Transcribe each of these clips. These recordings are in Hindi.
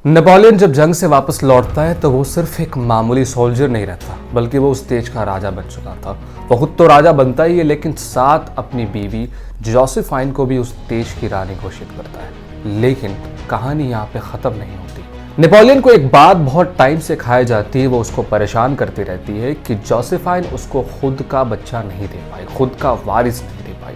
नेपोलियन जब जंग से वापस लौटता है तो वो सिर्फ एक मामूली सोल्जर नहीं रहता, बल्कि वो उस देश का राजा बन चुका था। वो खुद तो राजा बनता ही है, लेकिन साथ अपनी बीवी जोसेफाइन को भी उस देश की रानी घोषित करता है। लेकिन कहानी यहाँ पे खत्म नहीं होती। नेपोलियन को एक बात बहुत टाइम से खाई जाती है, वो उसको परेशान करती रहती है कि जोसेफाइन उसको खुद का बच्चा नहीं दे पाई, खुद का वारिस नहीं दे पाई।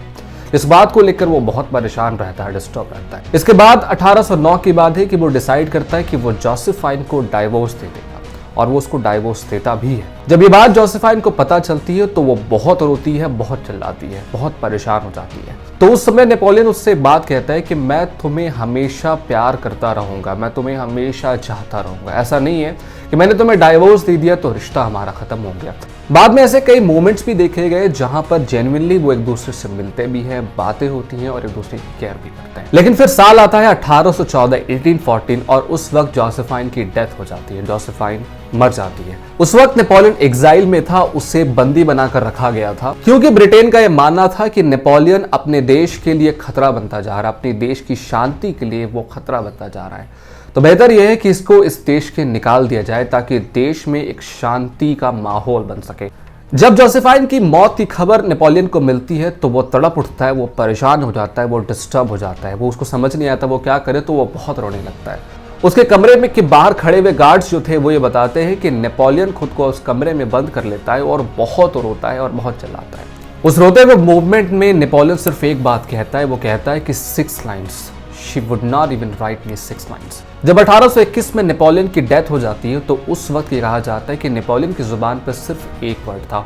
इस बात को लेकर वो बहुत परेशान रहता है, डिस्टर्ब रहता है। इसके बाद 1809 की बात है कि वो डिसाइड करता है कि वो जोसेफाइन को डाइवोर्स दे देगा, और वो उसको डाइवोर्स देता भी है। जब ये बात जोसेफाइन को पता चलती है तो वो बहुत रोती है, बहुत चिल्लाती है, बहुत परेशान हो जाती है। तो उस समय नेपोलियन उससे बात कहता है कि मैं तुम्हें हमेशा प्यार करता रहूंगा, मैं तुम्हें हमेशा चाहता रहूंगा। ऐसा नहीं है कि मैंने तुम्हें डाइवोर्स दे दिया तो रिश्ता हमारा खत्म हो गया। बाद में ऐसे कई मोमेंट्स भी देखे गए जहां पर जेन्युइनली वो एक दूसरे से मिलते भी हैं, बातें होती हैं और एक दूसरे की केयर भी करते हैं। लेकिन फिर साल आता है 1814 1814 और उस वक्त जोसेफाइन की डेथ हो जाती है। जोसेफाइन मर जाती है। उस वक्त नेपोलियन एग्जाइल में था, उसे बंदी बनाकर रखा गया था, क्योंकि ब्रिटेन का यह मानना था कि नेपोलियन अपने देश के लिए खतरा बनता जा रहा है, अपने देश की शांति के लिए वो खतरा बनता जा रहा है। तो बेहतर यह है कि इसको इस देश के निकाल दिया जाए ताकि देश में एक शांति का माहौल बन सके। जब जोसेफाइन की मौत की खबर नेपोलियन को मिलती है तो वो तड़प उठता है, वो परेशान हो जाता है, वो डिस्टर्ब हो जाता है, वो उसको समझ नहीं आता वो क्या करे, तो वो बहुत रोने लगता है। उसके कमरे में के बाहर खड़े हुए गार्ड्स जो थे वो ये बताते हैं कि नेपोलियन खुद को उस कमरे में बंद कर लेता है और बहुत रोता है और बहुत चिल्लाता है। उस रोते हुए मूवमेंट में नेपोलियन सिर्फ एक बात कहता है, वो कहता है कि 6 lines, she would not even right me 6 lines. जब 1821 में नेपोलियन की डेथ हो जाती है तो उस वक्त ये कहा जाता है कि नेपोलियन की जुबान पर सिर्फ एक वर्ड था,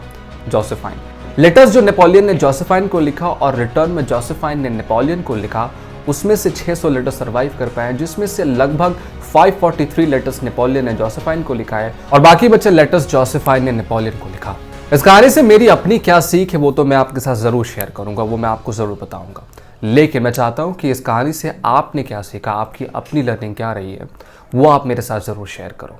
जोसेफाइन। लेटर्स जो नेपोलियन ने जोसेफाइन को लिखा और रिटर्न में जोसेफाइन ने नेपोलियन को लिखा, उसमें से 600 लेटर सर्वाइव कर पाए, जिसमें से लगभग 543 लेटर्स नेपोलियन ने जोसेफाइन को लिखा है और बाकी बचे लेटर्स जोसेफाइन ने नेपोलियन को लिखा। इस कहानी से मेरी अपनी क्या सीख है वो तो मैं आपके साथ जरूर शेयर करूंगा, वो मैं आपको जरूर बताऊंगा। लेकिन मैं चाहता हूं कि इस कहानी से आपने क्या सीखा, आपकी अपनी लर्निंग क्या रही है, वो आप मेरे साथ जरूर शेयर करो।